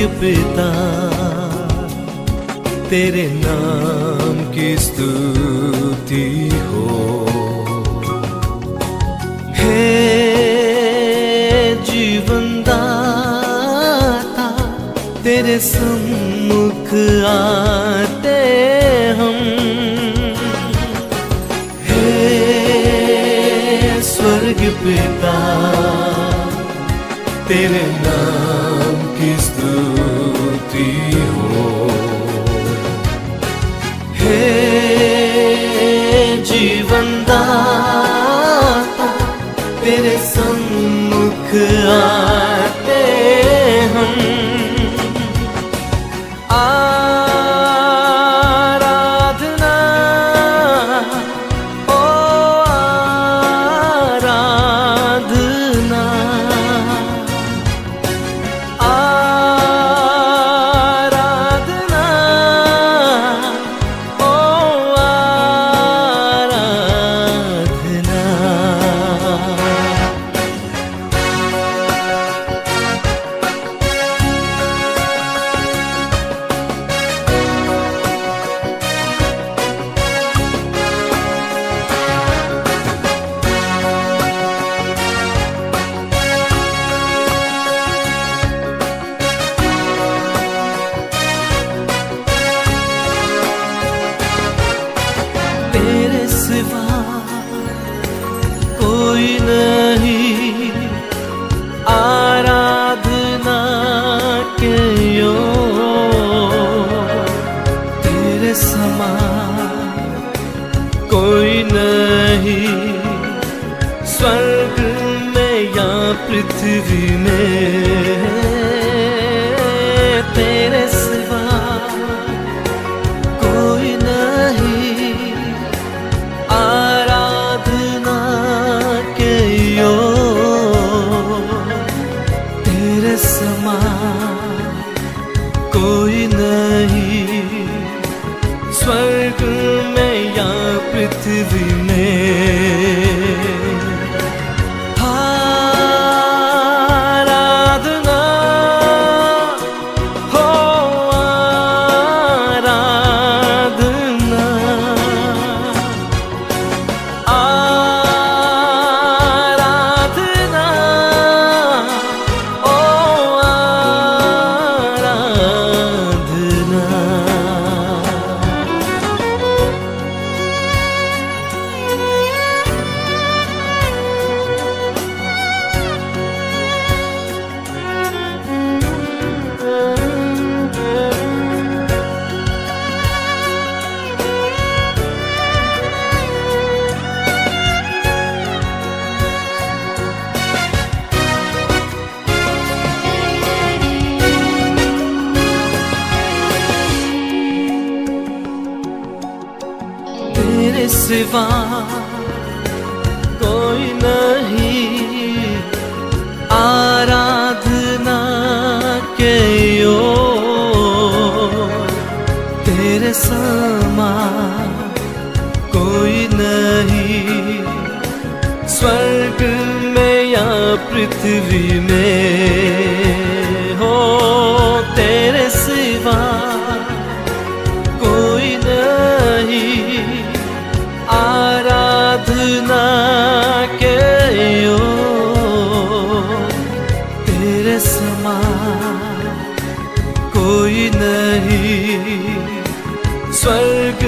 पिता तेरे नाम की स्तुति हो। हे जीवन दाता तेरे सम्मुख आते हम। हे स्वर्ग पिता तेरे नाम की स्तुति हो। हे जीवन दाता तेरे सम्मुख आते हम। आराधना ओ आराधना, आराधना ओ आराधना। तेरे सिवा कोई नहीं आराधना के योग्य। तेरे समान कोई नहीं स्वर्ग में या पृथ्वी में। तेरे सिवा कोई नहीं आराधना के योग्य। तेरे समान कोई नहीं स्वर्ग में या पृथ्वी में। आराधना हो आराधना, आराधना ओ आराधना। तेरे सिवा कोई नहीं आराधना के योग्य। तेरे समान कोई नहीं स्वर्ग में या पृथ्वी में। हो तेरे सिवा कोई नहीं आराधना के योग्य। तेरे समान कोई नहीं स्वर्ग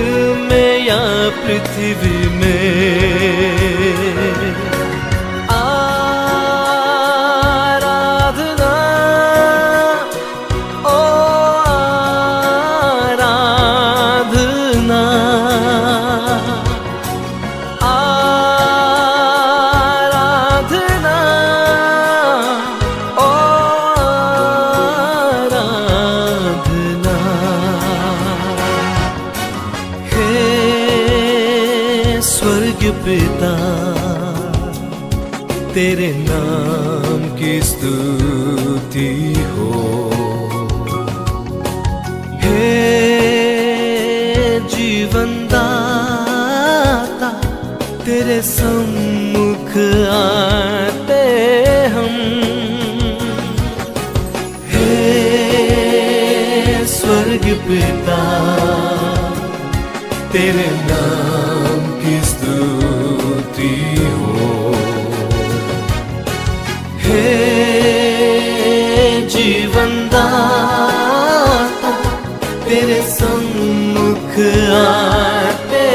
में या पृथ्वी में। आराधना ओ आराधना, आराधना ओ आराधना। हे स्वर्ग पिता तेरे नाम की स्तुति हो। हे जीवन दाता तेरे सम्मुख आते हम। हे पिता तेरे नाम की स्तुति हो। हे जीवन दाता तेरे सम्मुख आते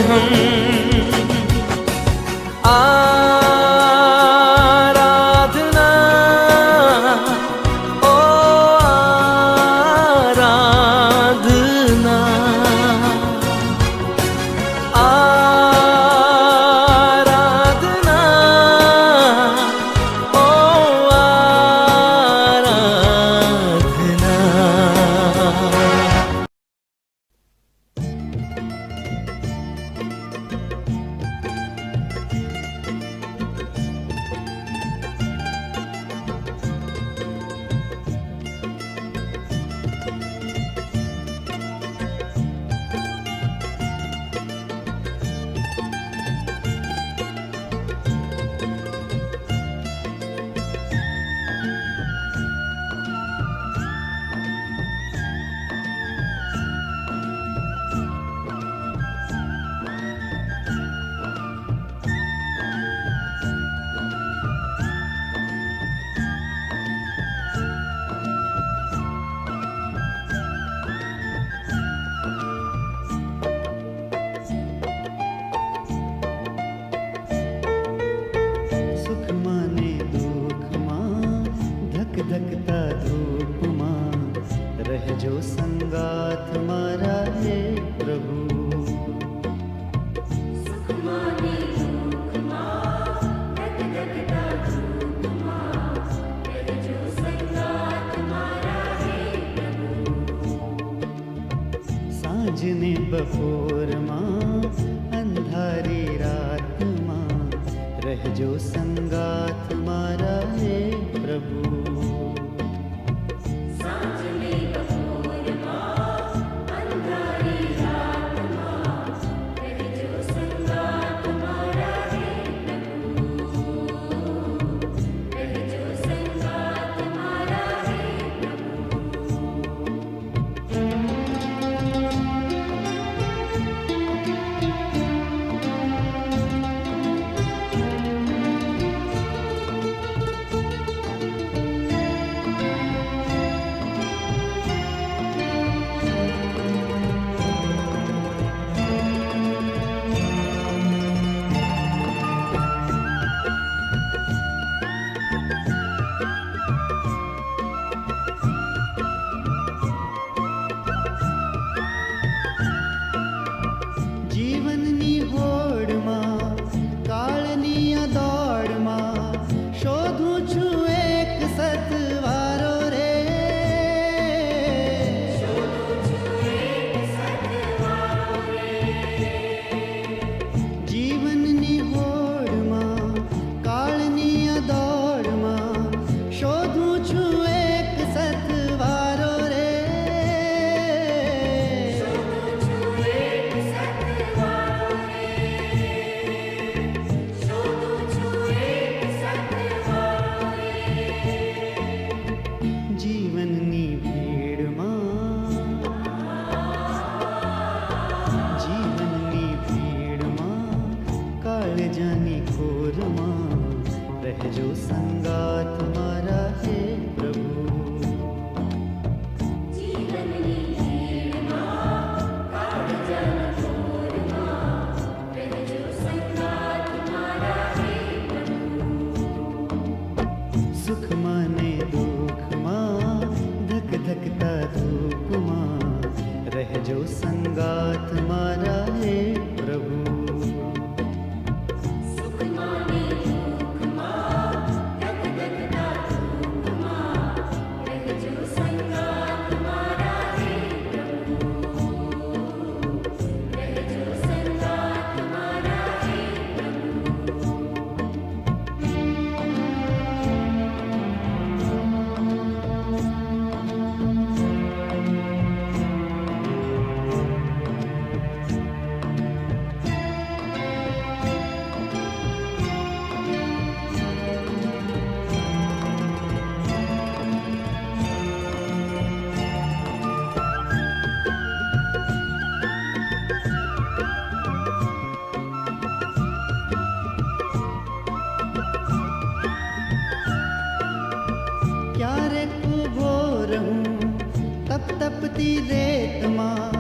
हम। आराधना ओ आराधना, आराधना ओ आराधना। सुख माने दुख मां धक धकता धूप मां रहजो संगात मारा हे प्रभु। सुख माने दुख मां धक धकता धूप मां रहजो संगात मारा हे प्रभु। सांझ ने बपोर मां अंधारी रात मां रहजो संगात मारा हे प्रभु। सांझ में बपोर मां अंधारी रात मां रहजो संगात मारा हे प्रभु। रहजो संगात मारा हे प्रभु। જીવનની હોડમાં કાળની આ દોડમાં શોધું છું એક સતવારો રે। જીવનની હોડમાં કાળની આ દોડમાં શોધું છું એક સતવારો રે। જીવનની ભીડમાં કાળજાની ખોરમાં રહેજો સંગાત મારા હે પ્રભુ। જીવનની ભીડમાં કાળજાની ખોરમાં રહેજો સંગાત મારા હે પ્રભુ। સુખ માને દુઃખ માં ધક ધકતા ધૂપ માં રહેજો સંગાત મારા હે પ્રભુ। સુખ માને દુઃખ માં ધક ધકતા તપતી રેતમાં,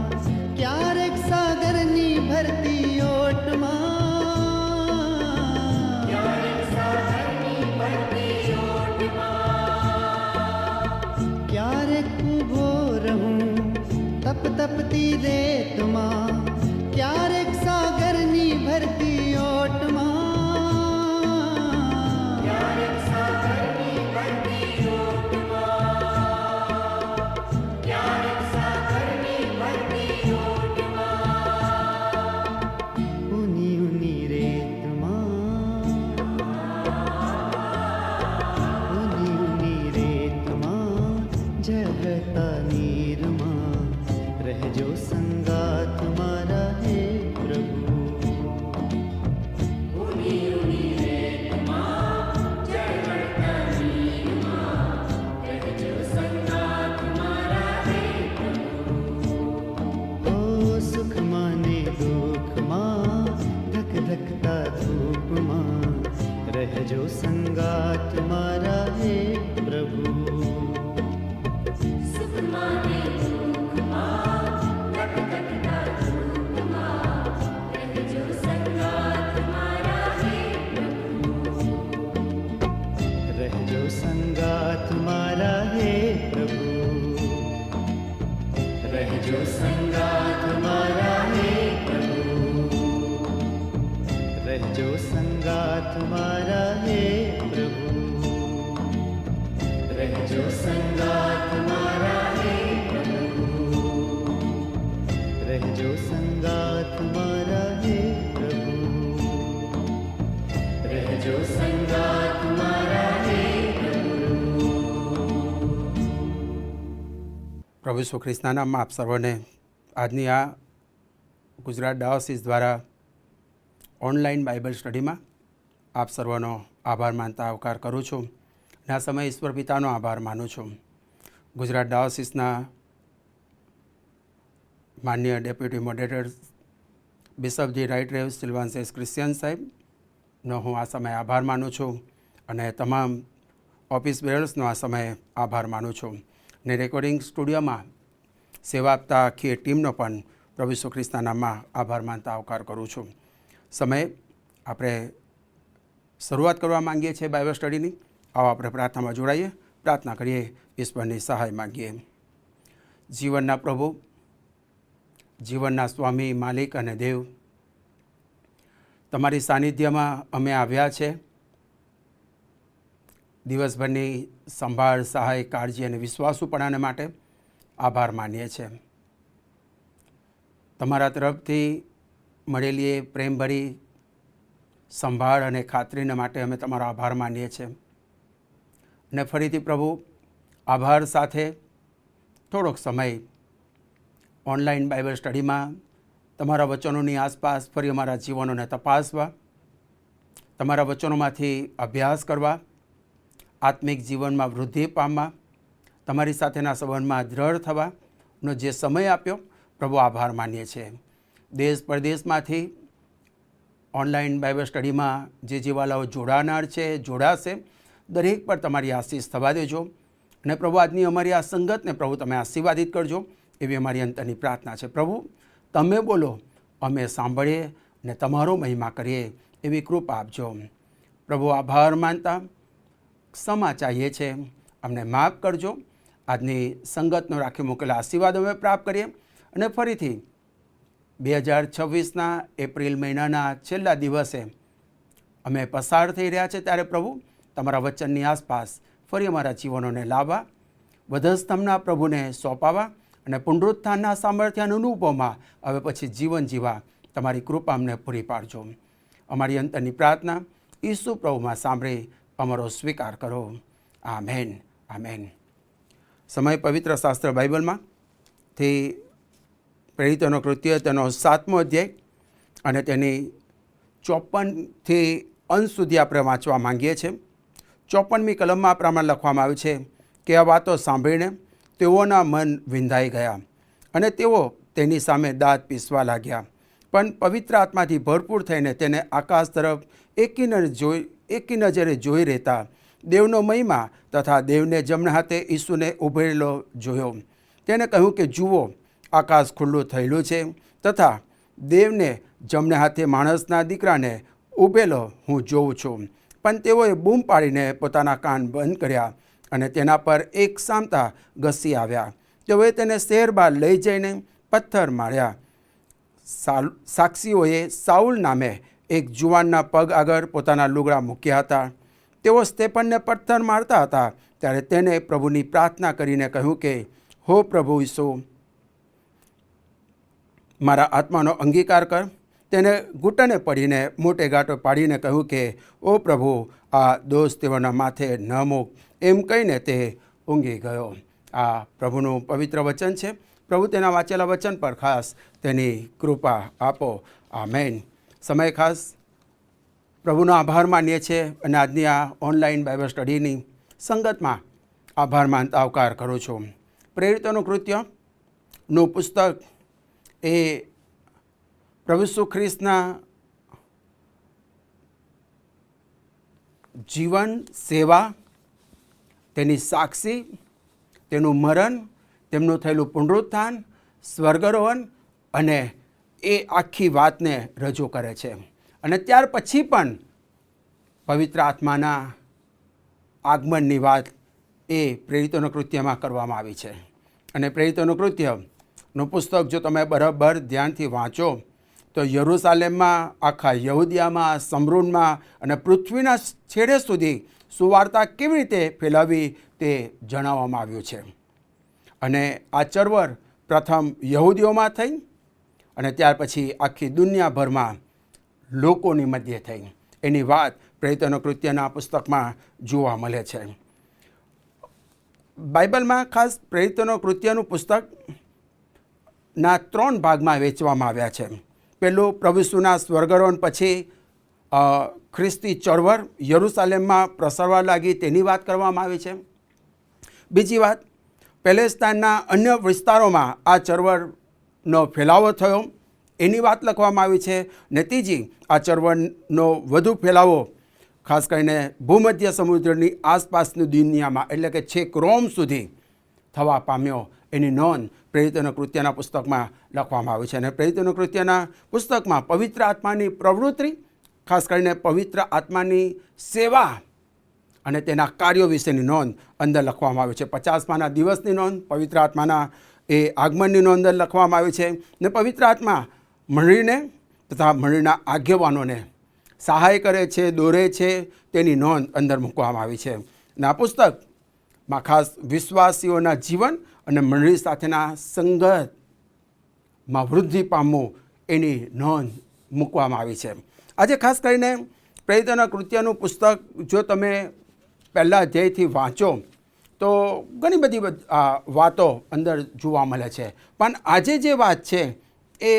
ક્યારેક સાગરની ભરતી ઓટમાં, ક્યારેક ઊભો રહું તપતી રેતમાં, ક્યારેક સાગરની ભરતી ઓટમાં, ઊની ઊની રેતમાં, ઊની ઊની રેતમાં, જગતા નીરમાં, રહેજો સંગાત મારા હે પ્રભુ. ઓ સુખમાં ને દુઃખમાં, ધક ધકતા ધૂપમાં, રહેજો સંગાત મારા હે પ્રભુ. રહેજો સંગાત મારા હે પ્રભુ. રહેજો સંગાત મારા હે પ્રભુ. રહેજો સંગાત મારા હે પ્રભુ. રહેજો સંગાત મારા હે પ્રભુ. રહેજો સંગાત મારા હે પ્રભુ. રહેજો સંગાત મારા હે પ્રભુ. પ્રભુ ઈસુ ખ્રિસ્તના નામમાં આપ સર્વને આજની આ ગુજરાત ડાયોસીસ દ્વારા ઓનલાઈન બાઇબલ સ્ટડીમાં આપ સર્વનો આભાર માનતા આવકાર કરું છું અને આ સમયે ઈશ્વર પિતાનો આભાર માનું છું. ગુજરાત ડાયોસીસના માન્ય ડેપ્યુટી મોડરેટર બિશપ જી રાઇટ રેવ સિલ્વાન્સ ક્રિશ્ચિયન સાહેબનો હું આ સમયે આભાર માનું છું અને તમામ ઓફિસ બેરર્સનો આ સમયે આભાર માનું છું. ને રેકોર્ડિંગ સ્ટુડિયોમાં સેવા આપતા આખી ટીમનો પણ પ્રભુ ઈસુ ખ્રિસ્તના નામમાં આભાર માનતા આવકાર કરું છું. સમયે આપણે શરૂઆત કરવા માંગીએ છીએ બાઇબલ સ્ટડીની. આવો આપણે પ્રાર્થનામાં જોડાઈએ, પ્રાર્થના કરીએ, ઈશ્વરની સહાય માંગીએ. જીવનના પ્રભુ, જીવનના સ્વામી, માલિક અને દેવ, તમારી સાનિધ્યમાં અમે આવ્યા છે. દિવસભરની સંભાળ, સહાય, કાળજી અને વિશ્વાસુપણાને માટે આભાર માનીએ છીએ. તમારા તરફથી મળેલી એ પ્રેમભરી સંભાળ અને ખાતરીને માટે અમે તમારો આભાર માનીએ છીએ. અને ફરીથી પ્રભુ આભાર સાથે થોડોક સમય ઓનલાઈન બાઇબલ સ્ટડીમાં તમારા વચનોની આસપાસ ફરી અમારા જીવનોને તપાસવા, તમારા વચનોમાંથી અભ્યાસ કરવા, આત્મિક જીવનમાં વૃદ્ધિ પામવા, તમારી સાથેના સંબંધમાં દ્રઢ થવાનો જે સમય આપ્યો પ્રભુ આભાર માનીએ છીએ. દેશ પરદેશમાંથી ઓનલાઈન બાઇબલ સ્ટડીમાં જે જીવાલાઓ જોડાનાર છે, જોડાશે, દરેક પર તમારી આશીષ થવા દેજો. અને પ્રભુ આજની અમારી આ સંગતને પ્રભુ તમે આશીર્વાદિત કરજો એવી અમારી અંતરની પ્રાર્થના છે. પ્રભુ તમે બોલો, અમે સાંભળીએ અને તમારો મહિમા કરીએ એવી કૃપા આપજો. પ્રભુ આભાર માનતા ક્ષમા ચાહીએ છે, અમને માફ કરજો. આજની સંગતનો રાખી મૂકેલા આશીર્વાદ અમે પ્રાપ્ત કરીએ અને ફરીથી 2026ના એપ્રિલ મહિનાના છેલ્લા દિવસે અમે પસાર થઈ રહ્યા છે ત્યારે પ્રભુ તમારા વચનની આસપાસ ફરી અમારા જીવનોને લાવવા, વધસ્તંભના પ્રભુને સોંપાવા અને પુનરુત્થાનના સામર્થ્ય અનુભવમાં હવે પછી જીવન જીવા તમારી કૃપા અમને પૂરી પાડજો. અમારી અંતરની પ્રાર્થના ઈસુ પ્રભુમાં સાંભળી અમારો સ્વીકાર કરો. Amen, amen. સમય પવિત્ર શાસ્ત્ર બાઇબલમાંથી પ્રેરિતોનો કૃત્ય તેનો 7મો અધ્યાય અને તેની 54થી અંશ સુધી આપણે વાંચવા માંગીએ છીએ. 54મી કલમમાં આ પ્રમાણે લખવામાં આવ્યું છે કે આ વાતો સાંભળીને તેઓના મન વિંધાઈ ગયા અને તેઓ તેની સામે દાંત પીસવા લાગ્યા. પણ પવિત્ર આત્માથી ભરપૂર થઈને તેને આકાશ તરફ એકી નજરે જોઈ રહેતા દેવનો મહિમા તથા દેવને જમણા હાથે ઈસુને ઉભેલો જોયો. તેને કહ્યું કે જુઓ, આકાશ ખુલ્લું થયેલું છે તથા દેવને જમણે હાથે માણસના દીકરાને ઊભેલો હું જોઉં છું. પણ તેઓએ બૂમ પાડીને પોતાના કાન બંધ કર્યા અને તેના પર એક સામતા ઘસી આવ્યા. તેઓએ તેને શહેર બહાર લઈ જઈને પથ્થર માર્યા. સાક્ષીઓએ સાઉલ નામે એક જુવાનના પગ આગળ પોતાના લુગડા મૂક્યા હતા. તેઓ સ્ટેફનને પથ્થર મારતા હતા ત્યારે તેને પ્રભુની પ્રાર્થના કરીને કહ્યું કે હો પ્રભુ ઈસુ, મારા આત્માનો અંગીકાર કર. તેને ઘૂંટણે પડીને મોટે ગાંઠો પાડીને કહ્યું કે ઓ પ્રભુ, આ દોષ તેઓના માથે ન મૂક. એમ કહીને તે ઊંઘી ગયો. આ પ્રભુનું પવિત્ર વચન છે. પ્રભુ તેના વાંચેલા વચન પર ખાસ તેની કૃપા આપો. આમેન. સમય ખાસ પ્રભુનો આભાર માનીએ છીએ અને આજની આ ઓનલાઈન બાઇબલ સ્ટડીની સંગતમાં આભાર માનતા આવકાર કરું છું. પ્રેરિતોનું કૃત્યનું પુસ્તક એ પ્રભુ ઈસુ ખ્રિસ્તના જીવન, સેવા, તેની સાક્ષી, તેનું મરણ, તેમનું થયેલું પુનરુત્થાન, સ્વર્ગારોહણ અને એ આખી વાતને રજૂ કરે છે. અને ત્યાર પછી પણ પવિત્ર આત્માના આગમનની વાત એ પ્રેરિતોના કૃત્યમાં કરવામાં આવી છે. અને પ્રેરિતોનું કૃત્યનું પુસ્તક જો તમે બરાબર ધ્યાનથી વાંચો તો યરૂશાલેમમાં, આખા યહૂદિયામાં, સમરૂનમાં અને પૃથ્વીના છેડે સુધી સુવાર્તા કેવી રીતે ફેલાવી તે જણાવવામાં આવ્યું છે. અને આ ચળવળ પ્રથમ યહૂદીઓમાં થઈ અને ત્યાર પછી આખી દુનિયાભરમાં લોકોની મધ્યે થઈ. એની વાત પ્રેરિતોના કૃત્યના પુસ્તકમાં જોવા મળે છે. બાઇબલમાં ખાસ પ્રેરિતોના કૃત્યનું પુસ્તકના 3 ભાગમાં વહેંચવામાં આવ્યા છે. પહેલું પ્રભુ ઈસુના સ્વર્ગારોહણ પછી ખ્રિસ્તી ચળવળ યરૂશાલેમમાં પ્રસરવા લાગી તેની વાત કરવામાં આવી છે. બીજી વાત, પેલેસ્ટાઇનના અન્ય વિસ્તારોમાં આ ચળવળનો ફેલાવો થયો એની વાત લખવામાં આવી છે. ને ત્રીજી, આ ચળવળનો વધુ ફેલાવો ખાસ કરીને ભૂમધ્ય સમુદ્રની આસપાસની દુનિયામાં એટલે કે છેક રોમ સુધી થવા પામ્યો એની નોંધ પ્રેરિતોના કૃત્યના પુસ્તકમાં લખવામાં આવી છે. અને પ્રેરિતોના કૃત્યના પુસ્તકમાં પવિત્ર આત્માની પ્રવૃત્તિ, ખાસ કરીને પવિત્ર આત્માની સેવા અને તેના કાર્યો વિશેની નોંધ અંદર લખવામાં આવી છે. 50માના દિવસની નોંધ, પવિત્ર આત્માના એ આગમનની નોંધ અંદર લખવામાં આવી છે. ને પવિત્ર આત્મા મંડળીને તથા મંડળીના આગેવાનોને સહાય કરે છે, દોરે છે તેની નોંધ અંદર મૂકવામાં આવી છે. અને આ પુસ્તકમાં ખાસ વિશ્વાસીઓના જીવન અને મંડળી સાથેના સંગતમાં વૃદ્ધિ પામવું એની નોંધ મૂકવામાં આવી છે. આજે ખાસ કરીને પ્રેરિતોના કૃત્યનું પુસ્તક જો તમે પહેલા અધ્યાયથી વાંચો તો ઘણી બધી વાતો અંદર જોવા મળે છે. પણ આજે જે વાત છે એ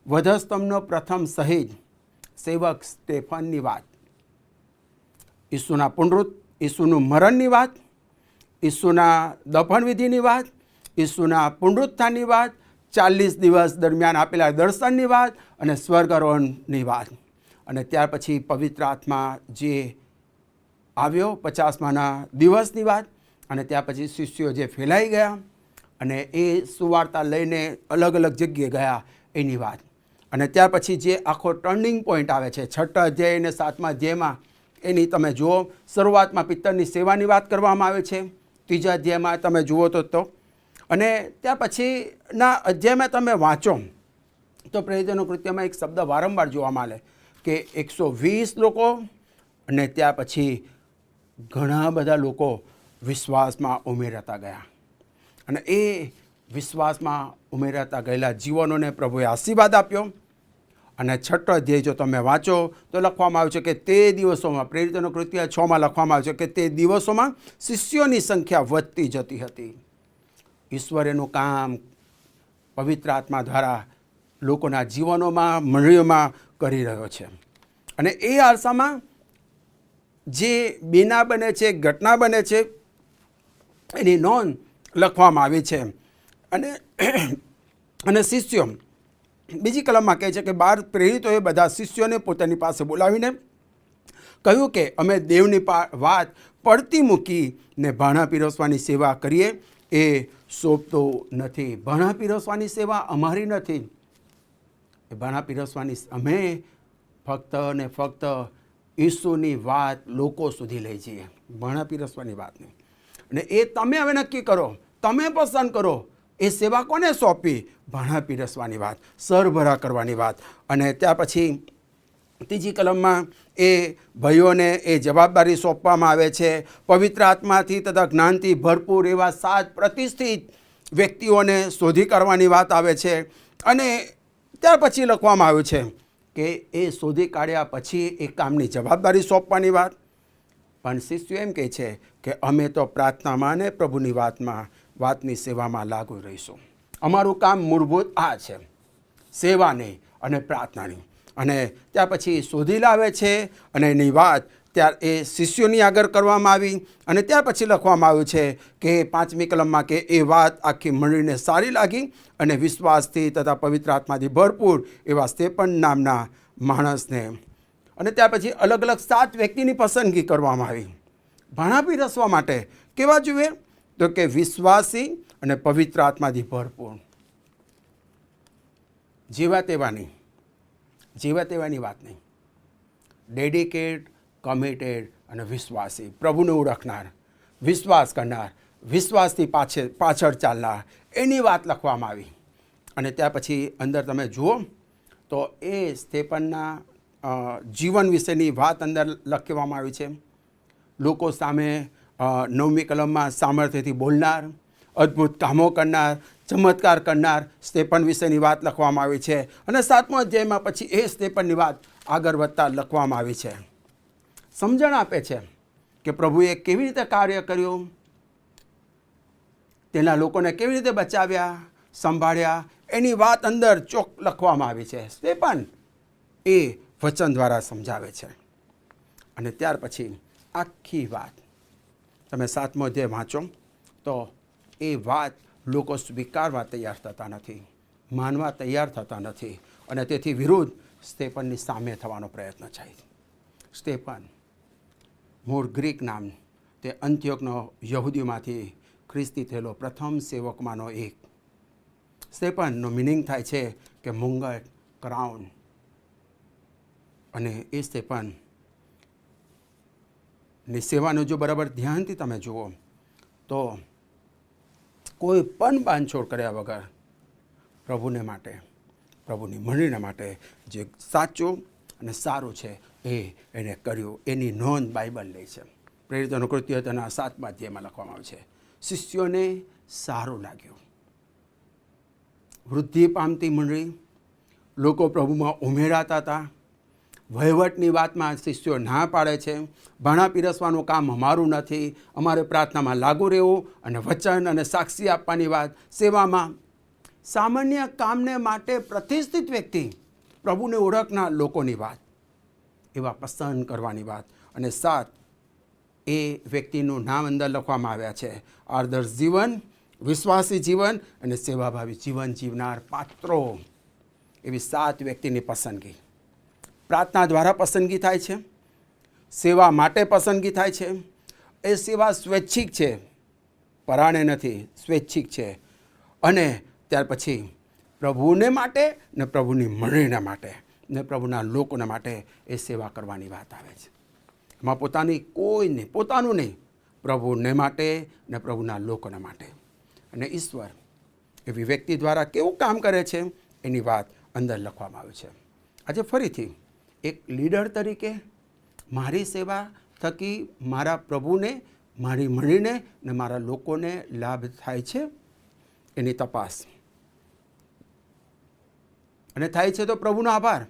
વધસ્તંભનો પ્રથમ સહિત સેવક સ્ટેફનની વાત, ઈસુનું મરણની વાત, ઈસુના દફન વિધિની વાત, ઈસુના પુનરુત્થાનની વાત, 40 દિવસ દરમિયાન આપેલા દર્શનની વાત અને સ્વર્ગારોહણની વાત. અને ત્યાર પછી પવિત્ર આત્મા જે આવ્યો 50માના દિવસની વાત અને ત્યાર પછી શિષ્યો જે ફેલાઈ ગયા અને એ સુવાર્તા લઈને અલગ અલગ જગ્યાએ ગયા એની વાત. અને ત્યાર પછી જે આખો ટર્નિંગ પોઈન્ટ આવે છે 6ઠા અધ્યાય અને 7મા અધ્યાયમાં એની તમે જુઓ, શરૂઆતમાં પિત્તરની સેવાની વાત કરવામાં આવે છે. 3જા અધ્યાયમાં તમે જુઓ તો અને ત્યાર પછીના અધ્યાયમાં તમે વાંચો તો પ્રેરિતોના કૃત્યમાં એક શબ્દ વારંવાર જોવા મળે કે 120 લોકો અને ત્યાર પછી ઘણા બધા લોકો વિશ્વાસમાં ઉમેરાતા ગયા. અને એ વિશ્વાસમાં ઉમેરાતા ગયેલા જીવનોને પ્રભુએ આશીર્વાદ આપ્યો. અને 6ઠો અધ્યાય જો તમે વાંચો તો લખવામાં આવ્યું છે કે તે દિવસોમાં, પ્રેરિતોના કૃત્ય 6માં લખવામાં આવ્યું છે કે તે દિવસોમાં શિષ્યોની સંખ્યા વધતી જતી હતી. ઈશ્વર એનું કામ પવિત્ર આત્મા દ્વારા લોકોના જીવનોમાં, મંડળીઓમાં કરી રહ્યો છે. અને એ અરસામાં જે બીના બને છે, ઘટના બને છે એની નોંધ લખવામાં આવી છે. અને શિષ્યો બીજી કલમમાં કહે છે કે 12 પ્રેરિતોએ બધા શિષ્યોને પોતાની પાસે બોલાવીને કહ્યું કે અમે દેવની વાત પડતી મૂકીને ભાણા પીરસવાની સેવા કરીએ એ સોંપતો નથી. ભાણા પીરસવાની સેવા અમારી નથી. એ ભાણા પીરસવાની અમે ફક્ત ને ફક્ત ઈસુની વાત લોકો સુધી લઈ જઈએ, ભાણા પીરસવાની વાત નહીં. અને એ તમે હવે નક્કી કરો, તમે પસંદ કરો એ સેવા કોને સોંપી? ભાણા પીરસવાની વાત, સરભરા કરવાની વાત. અને ત્યાર પછી ત્રીજી કલમમાં એ ભાઈઓને એ જવાબદારી સોંપવામાં આવે છે. પવિત્ર આત્માથી તથા જ્ઞાનથી ભરપૂર એવા 7 પ્રતિષ્ઠિત વ્યક્તિઓને શોધી કાઢવાની વાત આવે છે. અને ત્યાર પછી લખવામાં આવ્યું છે કે એ શોધી કાઢ્યા પછી એ કામની જવાબદારી સોંપવાની વાત. પણ શિષ્યો એમ કહે છે કે અમે તો પ્રાર્થનામાં ને પ્રભુની વાતની સેવામાં લાગુ રહીશું. અમારું કામ મૂળભૂત આ છે, સેવાની અને પ્રાર્થનાની. અને ત્યાર પછી શોધી લાવે છે અને એની વાત એ શિષ્યોની આગળ કરવામાં આવી. અને ત્યાર પછી લખવામાં આવ્યું છે કે 5મી કલમમાં કે એ વાત આખી મંડળીને સારી લાગી અને વિશ્વાસથી તથા પવિત્ર આત્માથી ભરપૂર એવા સ્તેફન નામના માણસને. અને ત્યાર પછી અલગ અલગ 7 વ્યક્તિની પસંદગી કરવામાં આવી ભાણા પીરસવા માટે. કેવા જોઈએ? તો કે વિશ્વાસી અને પવિત્ર આત્માથી ભરપૂર. જેવા તેવાની વાત નહીં. ડેડિકેટ, કમિટેડ અને વિશ્વાસી, પ્રભુને ઓળખનાર, વિશ્વાસ કરનાર, વિશ્વાસથી પાછળ ચાલનાર, એની વાત લખવામાં આવી. અને ત્યાર પછી અંદર તમે જુઓ તો એ સ્તેફનના જીવન વિશેની વાત અંદર લખવામાં આવી છે. લોકો સામે 9મી કલમમાં સામર્થ્યથી બોલનાર, અદ્ભુત કામો કરનાર, ચમત્કાર કરનાર સ્તેફન વિશેની વાત લખવામાં આવી છે. અને 7મા અધ્યાયમાં પછી એ સ્તેફનની વાત આગળ વધતા લખવામાં આવી છે. સમજણ આપે છે કે પ્રભુએ કેવી રીતે કાર્ય કર્યું, તેના લોકોને કેવી રીતે બચાવ્યા, સંભાળ્યા, એની વાત અંદર ચોક લખવામાં આવી છે. સ્તેફન એ વચન દ્વારા સમજાવે છે. અને ત્યાર પછી આખી વાત તમે 7મો અધ્યાય વાંચો તો એ વાત લોકો સ્વીકારવા તૈયાર થતા નથી, માનવા તૈયાર થતા નથી. અને તેથી વિરુદ્ધ સ્તેફનની સામે થવાનો પ્રયત્ન થાય. સ્તેફન મૂળ ગ્રીક નામ, તે અંત્યોકનો યહૂદીમાંથી ખ્રિસ્તી થયેલો પ્રથમ સેવકમાંનો એક. સ્તેફનનો મિનિંગ થાય છે કે મુંગટ, ક્રાઉન. અને એ સ્તેફનની સેવાનું જો બરાબર ધ્યાનથી તમે જુઓ તો કોઈ પણ બાંધછોડ કર્યા વગર પ્રભુને માટે, પ્રભુની મંડળીને માટે જે સાચું અને સારું છે એને કર્યું. એની નોંધ બાઇબલ લે છે. પ્રેરિતોનું કૃત્ય તેના 7મા અધ્યાયમાં લખવામાં આવે છે. શિષ્યોને સારું લાગ્યું. વૃદ્ધિ પામતી મંડળી, લોકો પ્રભુમાં ઉમેરાતા હતા. વહીવટની વાતમાં શિષ્યો ના પાડે છે. ભાણા પીરસવાનું કામ અમારું નથી, અમારે પ્રાર્થનામાં લાગુ રહેવું અને વચન અને સાક્ષી આપવાની વાત, સેવામાં સામાન્ય કામને માટે પ્રતિષ્ઠિત વ્યક્તિ, પ્રભુને ઓળખનાર લોકોની વાત, એવા પસંદ કરવાની વાત. અને 7 એ વ્યક્તિનું નામ અંદર લખવામાં આવ્યા છે. આદર્શ જીવન, વિશ્વાસી જીવન અને સેવાભાવી જીવન જીવનાર પાત્રો. એવી 7 વ્યક્તિની પસંદગી પ્રાર્થના દ્વારા પસંદગી થાય છે, સેવા માટે પસંદગી થાય છે. એ સેવા સ્વૈચ્છિક છે, પરાણે નથી, સ્વૈચ્છિક છે. અને ત્યાર પછી પ્રભુને માટે ને પ્રભુની મંડળીના માટે ને પ્રભુના લોકોને માટે એ સેવા કરવાની વાત આવે છે. એમાં પોતાનું નહીં, પ્રભુને માટે ને પ્રભુના લોકોને માટે. અને ઈશ્વર એવી વ્યક્તિ દ્વારા કેવું કામ કરે છે એની વાત અંદર લખવામાં આવે છે. આજે ફરીથી એક લીડર તરીકે મારી સેવા થકી મારા પ્રભુને, મારી મંડળીને ને મારા લોકોને લાભ થાય છે એની તપાસ. અને થાય છે તો પ્રભુનો આભાર.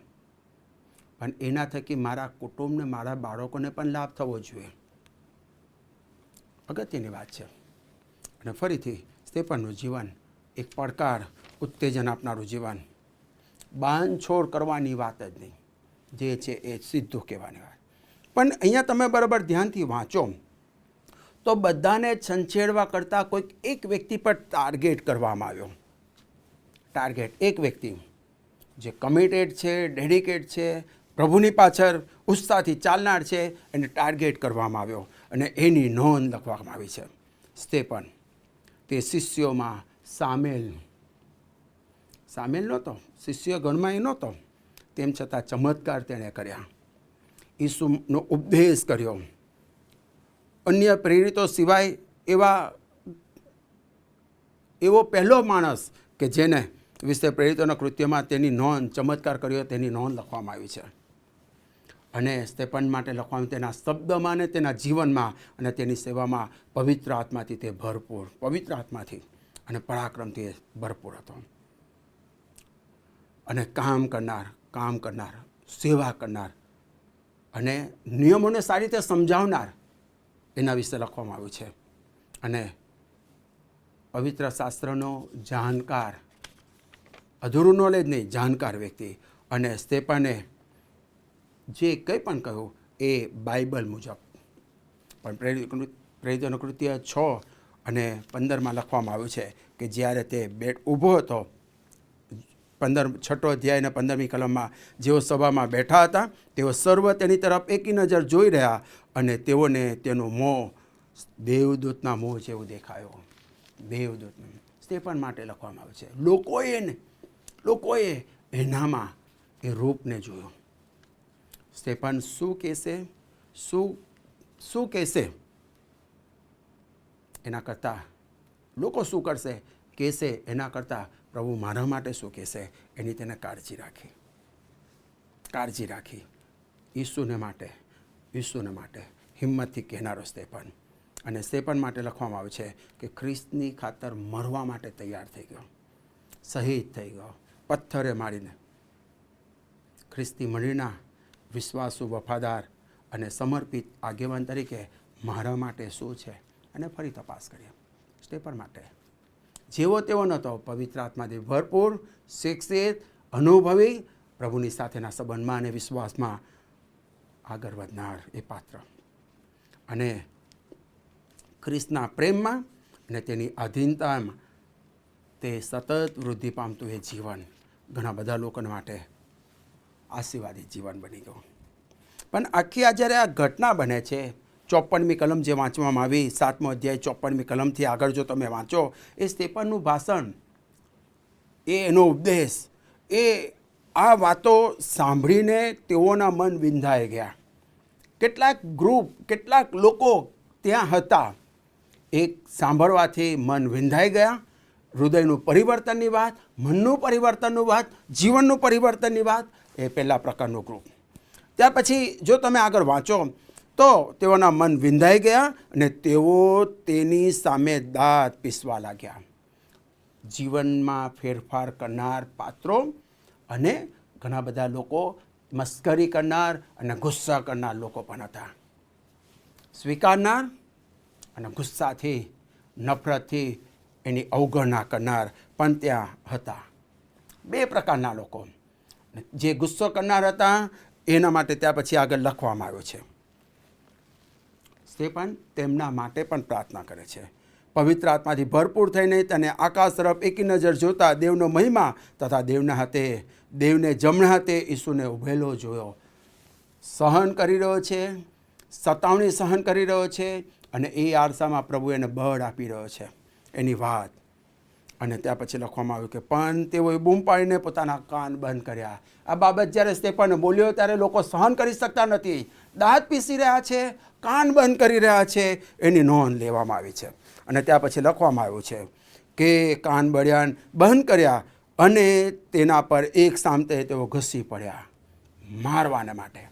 પણ એના થકી મારા કુટુંબને, મારા બાળકોને પણ લાભ થવો જોઈએ. અગત્યની વાત છે. અને ફરીથી સ્તેફનનું જીવન એક પડકાર, ઉત્તેજન આપનારું જીવન. બાંધછોડ કરવાની વાત જ નહીં, જે છે એ સીધું કહેવાની વાત. પણ અહીંયા તમે બરાબર ધ્યાનથી વાંચો તો બધાને છંછેડવા કરતાં કોઈક એક વ્યક્તિ પર ટાર્ગેટ કરવામાં આવ્યો. ટાર્ગેટ એક વ્યક્તિ જે કમિટેડ છે, ડેડિકેટ છે, પ્રભુની પાછળ ઉત્સાહથી ચાલનાર છે, એને ટાર્ગેટ કરવામાં આવ્યો અને એની નોંધ લખવામાં આવી છે. સ્તેફન તે શિષ્યોમાં સામેલ નહોતો, શિષ્ય ગણમાં એ નહોતો. તેમ છતાં ચમત્કાર તેણે કર્યા, ઈસુનો ઉપદેશ કર્યો. અન્ય પ્રેરિતો સિવાય એવો પહેલો માણસ કે જેને વિશે પ્રેરિતોના કૃત્યમાં તેની નોંધ, ચમત્કાર કર્યો તેની નોંધ લખવામાં આવી છે. અને સ્ટેફન માટે લખવામાં તેના શબ્દમાં અને તેના જીવનમાં અને તેની સેવામાં પવિત્ર આત્માથી તે ભરપૂર, પવિત્ર આત્માથી અને પરાક્રમથી ભરપૂર હતો. અને કામ કરનાર, સેવા કરનાર અને નિયમોને સારી રીતે સમજાવનાર એના વિશે લખવામાં આવ્યું છે. અને પવિત્ર શાસ્ત્રનો જાણકાર, અધૂરું નોલેજ નહીં, જાણકાર વ્યક્તિ. અને સ્ટેફને જે કંઈ પણ કહ્યું એ બાઇબલ મુજબ. પણ પ્રેરિતોનું કૃત્ય 6 અને 15 લખવામાં આવ્યું છે કે જ્યારે તે ઊભો હતો, 6 અધ્યાય અને 15મી કલમમાં, જેઓ સભામાં બેઠા હતા તેઓ સર્વ તેની તરફ એકી નજર જોઈ રહ્યા અને તેઓને તેનો મોં દેવદૂતના મોં જેવું દેખાયો. દેવદૂતનું સ્ટેફન માટે લખવામાં આવે છે. લોકોએ એનામાં એ રૂપને જોયું. સ્ટેફન શું કહેશે એના કરતાં, લોકો શું કહેશે એના કરતાં પ્રભુ મારા માટે શું કહેશે એની તેને કાળજી રાખી. ઈસુને માટે હિંમતથી કહેનારો સ્ટેફન. અને સ્ટેફન માટે લખવામાં આવે છે કે ખ્રિસ્તની ખાતર મરવા માટે તૈયાર થઈ ગયો, શહીદ થઈ ગયો, પથ્થરે મારીને. ખ્રિસ્તી મંડળીના વિશ્વાસુ, વફાદાર અને સમર્પિત આગેવાન તરીકે મારા માટે શું છે અને ફરી તપાસ કરીએ. સ્ટેફન માટે જેવો તેવો નહોતો, પવિત્ર આત્માથી ભરપૂર, શિક્ષિત, અનુભવી, પ્રભુની સાથેના સંબંધમાં અને વિશ્વાસમાં આગળ વધનાર એ પાત્ર. અને ખ્રિસ્તના પ્રેમમાં અને તેની આધીનતામાં તે સતત વૃદ્ધિ પામતું એ જીવન ઘણા બધા લોકોને માટે આશીર્વાદિત જીવન બની ગયું. પણ આખી જ્યારે આ ઘટના બને છે, 54મી કલમ જે વાંચવામાં આવી, 7મો અધ્યાય 54મી કલમથી આગળ જો તમે વાંચો, એ સ્ટેફનનું ભાષણ, એનો ઉપદેશ, આ વાતો સાંભળીને તેઓના મન વિંધાઈ ગયા. કેટલાક લોકો ત્યાં હતા, એક સાંભળવાથી મન વિંધાઈ ગયા. હૃદયનું પરિવર્તનની વાત, મનનું પરિવર્તનનું વાત, જીવનનું પરિવર્તનની વાત, એ પહેલા પ્રકારનું ગ્રુપ. ત્યાર પછી જો તમે આગળ વાંચો તો તેઓના મન વિંધાઈ ગયા અને તેઓ તેની સામે દાંત પીસવા લાગ્યા. જીવનમાં ફેરફાર કરનાર પાત્રો અને ઘણા બધા લોકો મસ્કરી કરનાર અને ગુસ્સા કરનાર લોકો પણ હતા. સ્વીકારનાર અને ગુસ્સાથી, નફરતથી એની અવગણના કરનાર પણ ત્યાં હતા. 2 પ્રકારના લોકો. જે ગુસ્સો કરનાર હતા એના માટે ત્યાં પછી આગળ લખવામાં આવ્યું છે. સ્ટેફન તેમના માટે પણ પ્રાર્થના કરે છે. પવિત્ર આત્માથી ભરપૂર થઈને તેને આકાશ તરફ એકી નજર જોતા દેવનો મહિમા તથા દેવને જમણા હાથે ઈસુને ઉભેલો જોયો. સહન કરી રહ્યો છે, સતાવણી સહન કરી રહ્યો છે અને એ આરસામાં પ્રભુ એને બળ આપી રહ્યો છે એની વાત. અને ત્યાં પછી લખવામાં આવ્યું કે પણ તેઓએ બૂમ પાડીને પોતાના કાન બંધ કર્યા. આ બાબત જ્યારે સ્ટેફન બોલ્યો ત્યારે લોકો સહન કરી શકતા નથી, દાંત પીસી રહ્યા છે, કાન બંધ કરી રહ્યા છે, એની નોંધ લેવામાં આવી છે. અને ત્યાં પછી લખવામાં આવ્યું છે કે કાન બંધ કર્યા અને તેના પર એક સામતે તેઓ ઘસી પડ્યા મારવાને માટે.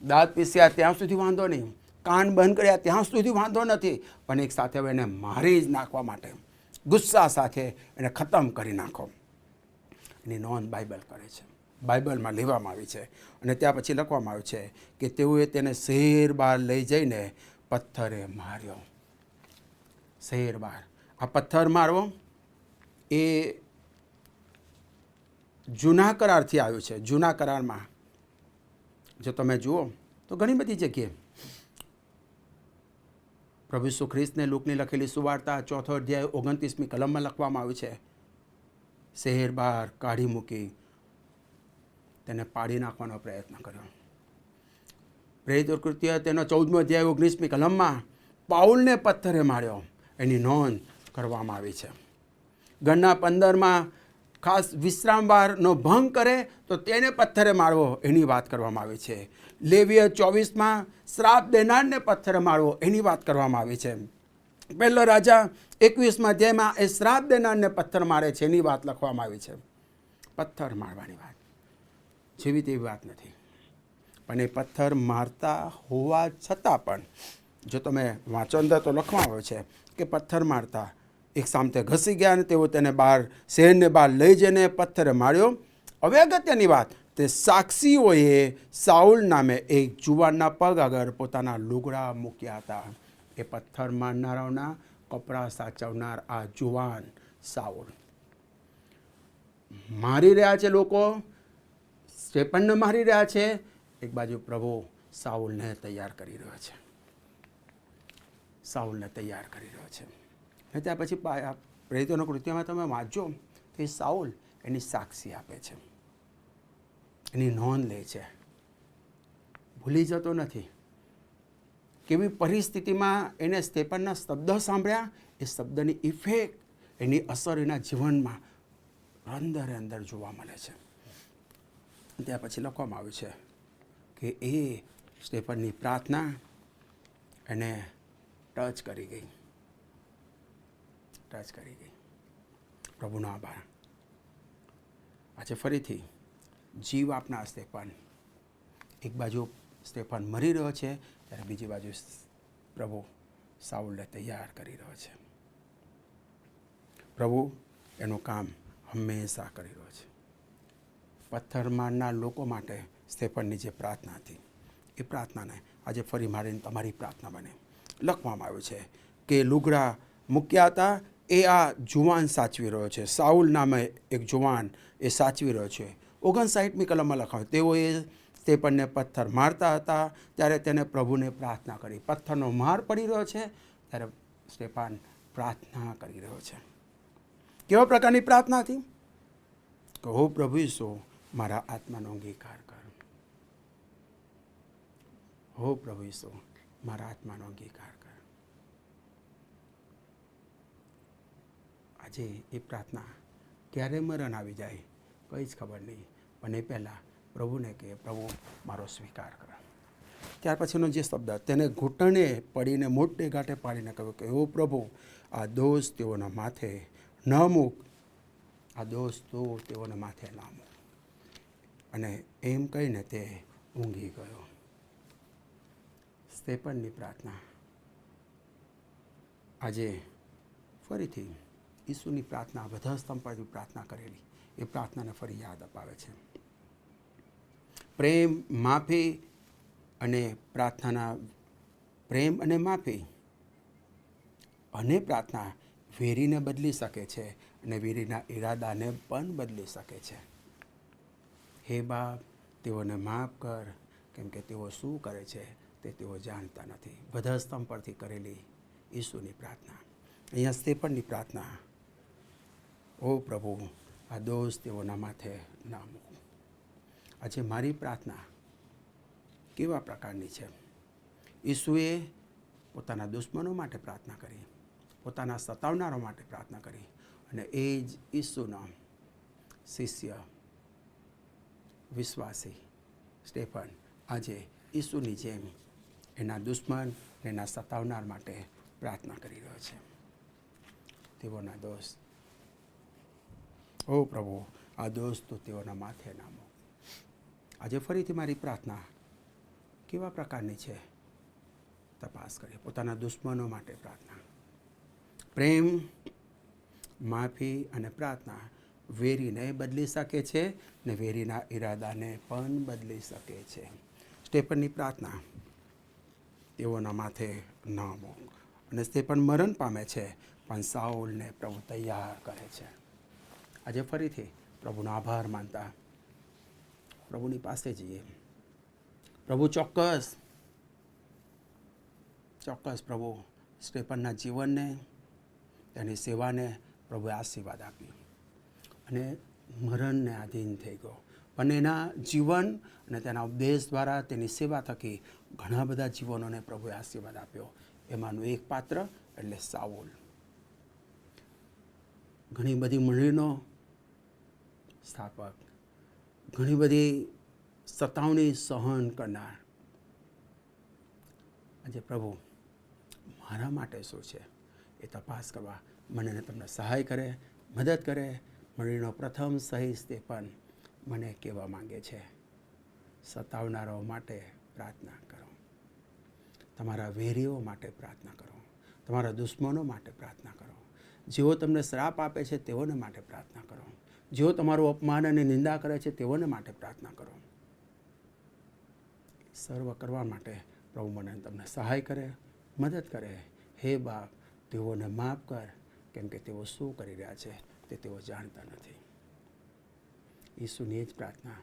દાંત પીસ્યા ત્યાં સુધી વાંધો નહીં, કાન બંધ કર્યા ત્યાં સુધી વાંધો નથી, પણ એક સાથે એને મારી જ નાખવા માટે, ગુસ્સા સાથે એને ખતમ કરી નાખો, એની નોંધ બાઇબલ કરે છે, બાઇબલમાં લેવામાં આવી છે. અને ત્યાં પછી લખવામાં આવ્યું છે કે તેઓએ તેને શહેર બહાર લઈ જઈને પથ્થરે માર્યો. શહેર બહાર આ પથ્થર મારવો એ જૂના કરારથી આવ્યું છે. જૂના કરારમાં જો તમે જુઓ તો ઘણી બધી જગ્યાએ પ્રભુ ઈસુ ખ્રિસ્તને લૂકની લખેલી સુવાર્તા 4 અધ્યાય 29મી કલમમાં લખવામાં આવ્યું છે, શહેર બહાર કાઢી મૂકી તેને પાડી નાખવાનો પ્રયત્ન કર્યો. પ્રેરિતો કૃત્ય તેનો 14મો અધ્યાય 19મી કલમમાં પાઉલને પથ્થરે માર્યો. એની નોંધ કરવામાં આવી છે. ગણના 15માં ખાસ વિશ્રામવારનો ભંગ કરે તો તેને પથ્થરે મારવો એની વાત કરવામાં આવી છે. લેવીય 24માં શ્રાપ દેનારને પથ્થરે મારવો એની વાત કરવામાં આવી છે. પહેલો રાજા 21માં જેમાં એ શ્રાપ દેનારને પથ્થર મારે છે એની વાત લખવામાં આવી છે. પથ્થર મારવાની વાત જેવી તેવી વાત નથી, પણ એ પથ્થર મારતા હોવા છતાં પણ જો તમે વાંચો અંદર તો લખવામાં આવ્યું છે કે પથ્થર મારતા એક સામતે ઘસી ગયા અને તેઓ તેને બહાર શહેરને બહાર લઈ જઈને પથ્થરે માર્યો. હવે અગત્યની વાત, તે સાક્ષીઓએ સાઉલ નામે એક જુવાનના પગ આગળ પોતાના લુગડા મૂક્યા હતા. એ પથ્થર મારનારાઓના કપડાં સાચવનાર આ જુવાન સાઉલ મારી રહ્યા છે. લોકો સ્ટેફનને મારી રહ્યા છે, એક બાજુ પ્રભુ સાઉલને તૈયાર કરી રહ્યો છે. સાઉલને તૈયાર કરી રહ્યો છે. અને ત્યાર પછી પ્રેરિતોના કૃત્યમાં તમે વાંચો તો એ સાઉલ એની સાક્ષી આપે છે, એની નોંધ લે છે, ભૂલી જતો નથી. કેવી પરિસ્થિતિમાં એને સ્ટેફનના શબ્દ સાંભળ્યા, એ શબ્દની ઇફેક્ટ, એની અસર એના જીવનમાં અંદર અંદર જોવા મળે છે. ત્યાં પછી લખવામાં આવ્યું છે કે એ સ્ટેફનની પ્રાર્થના એને ટચ કરી ગઈ. પ્રભુનો આભાર. આજે ફરીથી જીવ આપનાર સ્ટેફન, એક બાજુ સ્ટેફન મરી રહ્યો છે ત્યારે બીજી બાજુ પ્રભુ સાઉલને તૈયાર કરી રહ્યો છે. પ્રભુ એનું કામ હંમેશા કરી રહ્યો છે. પથ્થર મારનાર લોકો માટે સ્ટેફનની જે પ્રાર્થના હતી એ પ્રાર્થનાને આજે ફરી મારીને તમારી પ્રાર્થના બને. લખવામાં આવ્યું છે કે લુગડા મૂક્યા હતા એ આ જુવાન સાચવી રહ્યો છે. સાઉલ નામે એક જુવાન એ સાચવી રહ્યો છે. 59મી કલમમાં લખાયું, તેઓએ સ્ટેફનને પથ્થર મારતા હતા ત્યારે તેને પ્રભુને પ્રાર્થના કરી. પથ્થરનો માર પડી રહ્યો છે ત્યારે સ્ટેફન પ્રાર્થના કરી રહ્યો છે. કેવા પ્રકારની પ્રાર્થના હતી? કે હો પ્રભુ ઈસુ, મારા આત્માનો અંગીકાર કર. હો પ્રભુ ઈસુ, મારા આત્માનો અંગીકાર કર. આજે એ પ્રાર્થના ક્યારે મરણ આવી જાય કંઈ જ ખબર નહીં, પણ એ પહેલાં પ્રભુને કહે, પ્રભુ મારો સ્વીકાર કર. ત્યાર પછીનો જે શબ્દ, તેને ઘૂંટણે પડીને મોટે ઘાટે પાડીને કહ્યું કે હો પ્રભુ, આ દોષ તેઓના માથે ન મૂક. આ દોષ તો તેઓના માથે ના મૂક. અને એમ કહીને તે ઊંઘી ગયો. સ્ટેફનની પ્રાર્થના આજે ફરીથી ઈસુની પ્રાર્થના, બધા સ્તંભ પરથી પ્રાર્થના કરેલી એ પ્રાર્થનાને ફરી યાદ અપાવે છે. પ્રેમ, માફી અને પ્રાર્થનાના પ્રેમ અને માફી અને પ્રાર્થના વેરીને બદલી શકે છે અને વેરીના ઈરાદાને પણ બદલી શકે છે. હે બાપ, તેઓને માફ કર, કેમ કે તેઓ શું કરે છે તે તેઓ જાણતા નથી. બધા સ્તંભ પરથી કરેલી ઈસુની પ્રાર્થના. અહીંયા સ્ટેફનની પ્રાર્થના, ઓ પ્રભુ, આ દોષ તેઓના માથે ના મૂક. આજે મારી પ્રાર્થના કેવા પ્રકારની છે? ઈસુએ પોતાના દુશ્મનો માટે પ્રાર્થના કરી, પોતાના સતાવનારો માટે પ્રાર્થના કરી, અને એ જ ઈસુનો શિષ્ય વિશ્વાસી સ્ટેફન આજે ઈસુની જેમ એના દુશ્મન, એના સતાવનાર માટે પ્રાર્થના કરી રહ્યો છે. તેઓના દોષ, ઓ પ્રભુ, આ દોષ તો તેઓના માથે ના મૂક. આજે ફરીથી મારી પ્રાર્થના કેવા પ્રકારની છે તપાસ કરીએ. પોતાના દુશ્મનો માટે પ્રાર્થના. પ્રેમ, માફી અને પ્રાર્થના વેરીને બદલી શકે છે ને વેરીના ઈરાદાને પણ બદલી શકે છે. સ્ટેફનની પ્રાર્થના, તેઓના માથે ન મૂક. અને સ્ટેફન મરણ પામે છે, પણ સાઉલને પ્રભુ તૈયાર કરે છે. આજે ફરીથી પ્રભુનો આભાર માનતા પ્રભુની પાસે જઈએ. પ્રભુ ચોક્કસ પ્રભુ સ્ટેફનના જીવનને, તેની સેવાને પ્રભુએ આશીર્વાદ આપ્યો અને મરણને આધીન થઈ ગયો. પણ એના જીવન અને તેના ઉપદેશ દ્વારા, તેની સેવા થકી ઘણા બધા જીવનોને પ્રભુએ આશીર્વાદ આપ્યો. એમાંનું એક પાત્ર એટલે સાઉલ. ઘણી બધી મંડળીનો સ્થાપક, ઘણી બધી સતાવણી સહન કરનાર, આજે પ્રભુ મારા માટે શું છે એ તપાસ કરવા મને ને તમને સહાય કરે, મદદ કરે. મંડળીનો પ્રથમ સહી સ્ટેફન મને કહેવા માંગે છે, સતાવનારાઓ માટે પ્રાર્થના કરો, તમારા વેરીઓ માટે પ્રાર્થના કરો, તમારા દુશ્મનો માટે પ્રાર્થના કરો, જેઓ તમને શ્રાપ આપે છે તેઓને માટે પ્રાર્થના કરો, જેઓ તમારું અપમાન અને નિંદા કરે છે તેઓને માટે પ્રાર્થના કરો. સર્વ કરવા માટે પ્રભુ મને તમને સહાય કરે, મદદ કરે. હે બાપ, તેઓને માફ કર, કેમ કે તેઓ શું કરી રહ્યા છે તે તેઓ જાણતા નથી. ઈસુની જ પ્રાર્થના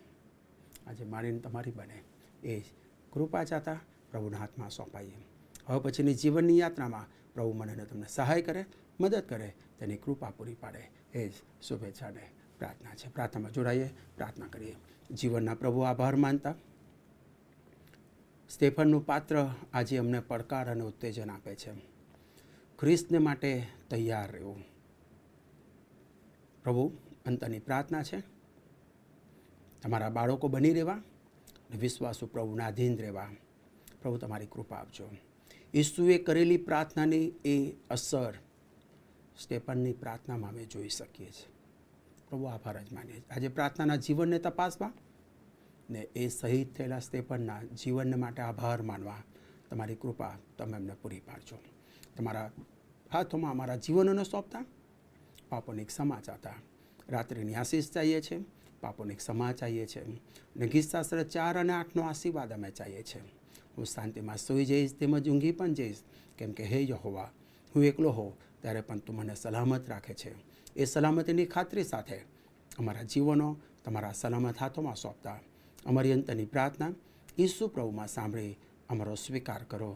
આજે મારીને તમારી બને એ જ કૃપા ચાહતા પ્રભુના હાથમાં સોંપાઈએ. હવે પછીની જીવનની યાત્રામાં પ્રભુ મને તમને સહાય કરે, મદદ કરે, તેની કૃપા પૂરી પાડે, એ જ શુભેચ્છાને પ્રાર્થના છે. પ્રાર્થનામાં જોડાઈએ, પ્રાર્થના કરીએ. જીવનના પ્રભુ આભાર માનતા સ્ટેફનનું પાત્ર આજે અમને પડકાર અને ઉત્તેજન આપે છે. ખ્રિસ્તને માટે તૈયાર રહેવું. પ્રભુ, અંતની પ્રાર્થના છે તમારા બાળકો બની રહેવા અને વિશ્વાસુ પ્રભુના અધીન રહેવા. પ્રભુ, તમારી કૃપા આપજો. ઈસુએ કરેલી પ્રાર્થનાની એ અસર સ્ટેફનની પ્રાર્થનામાં અમે જોઈ શકીએ છીએ. પ્રભુ, આભાર જ માનીએ. આજે પ્રાર્થનાના જીવનને તપાસવા ને એ શહીદ થયેલા સ્ટેફનના જીવનને માટે આભાર માનવા તમારી કૃપા તમે અમને પૂરી પાડજો. તમારા હાથોમાં અમારા જીવનોને સોંપતા, પાપોની ક્ષમા ચાહતા, રાત્રિની આશીષ ચાહીએ છીએ, પાપોની ક્ષમા ચાહીએ છીએ, અને ગીતશાસ્ત્ર 4 અને 8નો આશીર્વાદ અમે ચાહીએ છીએ. હું શાંતિમાં સૂઈ જઈશ, તેમજ ઊંઘી પણ જઈશ, કેમ કે હે યહોવા, હું એકલો હોઉં ત્યારે પણ તું મને સલામત રાખે છે. એ સલામતીની ખાતરી સાથે અમારા જીવનો તમારા સલામત હાથોમાં સોંપતા અમારી અંતની પ્રાર્થના ઈસુ પ્રભુમાં સાંભળી અમારો સ્વીકાર કરો.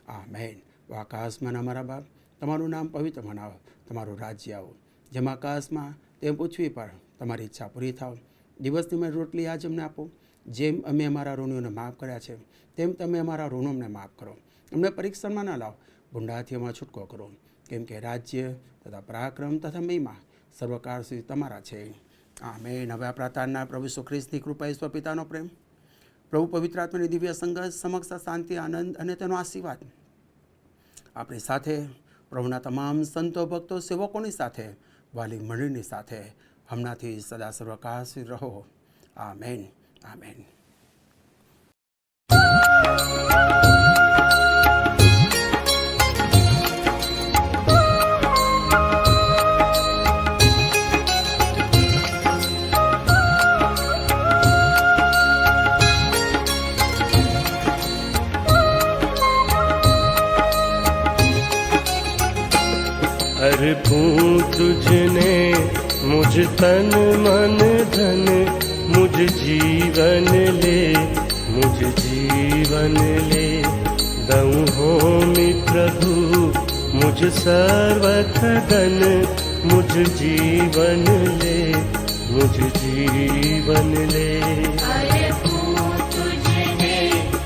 આમેન. આકાશમાં અમારા બાપ, તમારું નામ પવિત્ર મનાવો, તમારું રાજ્ય આવો, જેમ આકાશમાં તેમ પૃથ્વી પર તમારી ઈચ્છા પૂરી થાવ. દિવસની મેં રોટલી આજ અમને આપો, જેમ અમે અમારા ઋણીઓને માફ કર્યા છે તેમ તમે અમારા ઋણોને માફ કરો. અમને પરીક્ષણમાં ન લાવો, ગુંડાથી અમારો છૂટકો કરો, કેમ કે રાજ્ય તથા પરાક્રમ તથા મહિમા સર્વકાળ સુધી તમારા છે. આમેન. હવે આ પ્રાર્થના પ્રભુ ઈસુ ખ્રિસ્તની કૃપા, ઈશ્વર પિતાનો પ્રેમ, પ્રભુ પવિત્ર આત્માની દિવ્ય સંગત, સમક્ષ શાંતિ, આનંદ અને તેનો આશીર્વાદ આપણી સાથે, પ્રભુના તમામ સંતો, ભક્તો, સેવકોની સાથે, વાલી મંડળીની સાથે હમણાંથી સદા સર્વકાળ સુધી રહો. આમેન. આમેન. अर्पूं तुझने मुझ तन मन धन, मुझ जीवन ले, मुझ जीवन ले. दऊं होमी प्रभु मुझ सर्वथ धन, मुझ जीवन ले, मुझ जीवन ले. अर्पूं तुझने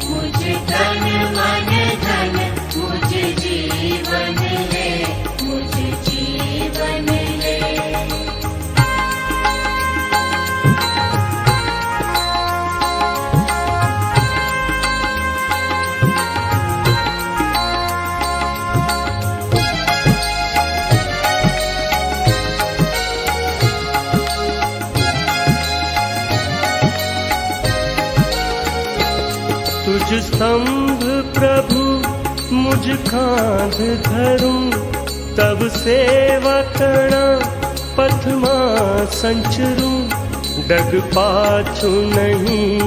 मुझ तन मन धन, मुझ जीवन ले, मुझ जीवन ले. तुझ स्तंभ प्रभु मुझ खांध धरूं, तब सेवा करणा पथमा संचरूं. डग पाछू नहीं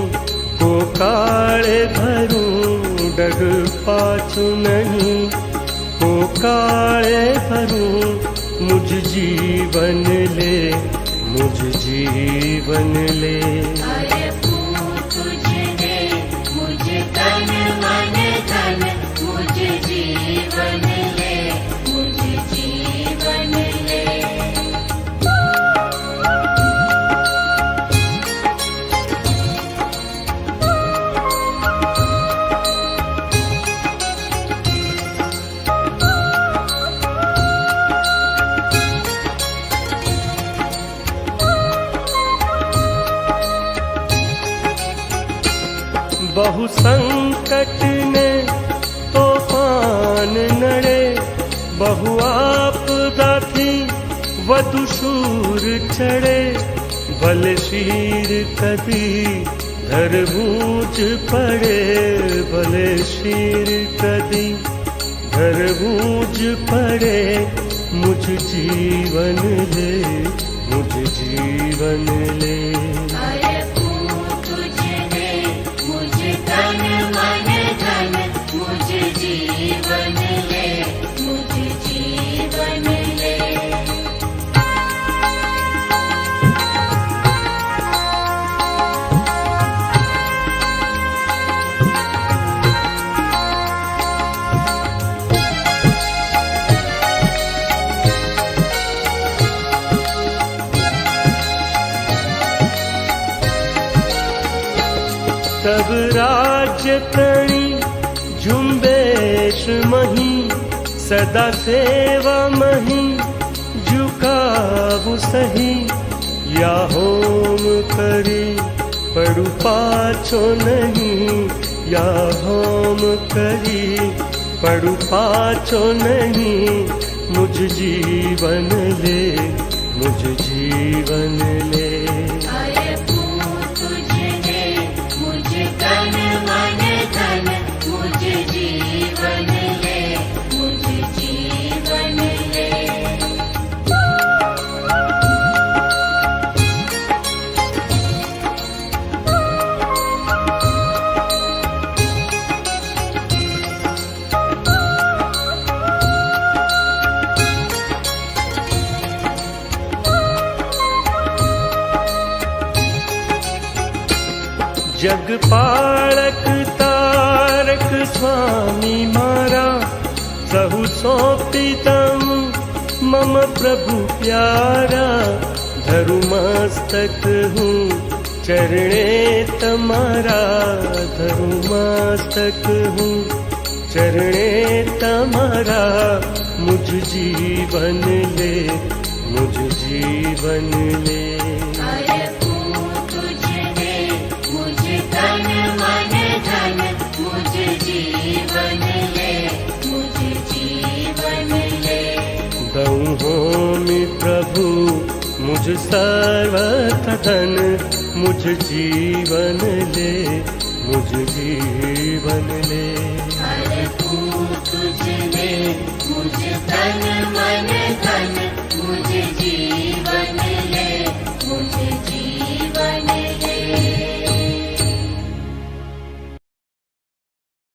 को काळे भरूं, डग पाछू नहीं को काळे भरूं. मुझ जीवन ले, मुझ जीवन ले. अर्पूं तुझने मुझ तन मन धन, मुझ जीवन ले, मुझ जीवन ले. संकट ने तूफान नड़े, बहु आपदा थी वधु शूर चढ़े, भले शीर कदी धर बूझ पड़े, भले शीर कदी धर बूझ पड़े, मुझ जीवन ले, मुझ जीवन ले। अर्पू तुझने मुझ तन मन धन, मुझ जीवन ले, मुझ जीवन ले। तब राज्य तणी झुंबेश मही, सदा सेवा मही झुकाबु सही, या होम करी पड़ु पाछो नहीं, या होम करी पड़ु पाछो नहीं, मुझ जीवन ले, मुझ जीवन ले। अर्पू तुझने मुझ तन मन धन, मुझ जीवन ले, मुझ जीवन ले। जग पालक तारक स्वामी मारा, सहु सौंपी तम मम प्रभु प्यारा, धरु मस्तक हूँ चरणे तमारा, धरु मस्तक हूँ चरणे तमारा, मुझ जीवन ले, मुझ जीवन ले। अर्पू तुझने मुझ तन मन धन, मुझ जीवन ले, मुझ जीवन ले। दऊँ होमि प्रभु मुझ सर्वथ धन, मुझ जीवन ले, मुझ जीवन ले। अर्पू तुझने मुझ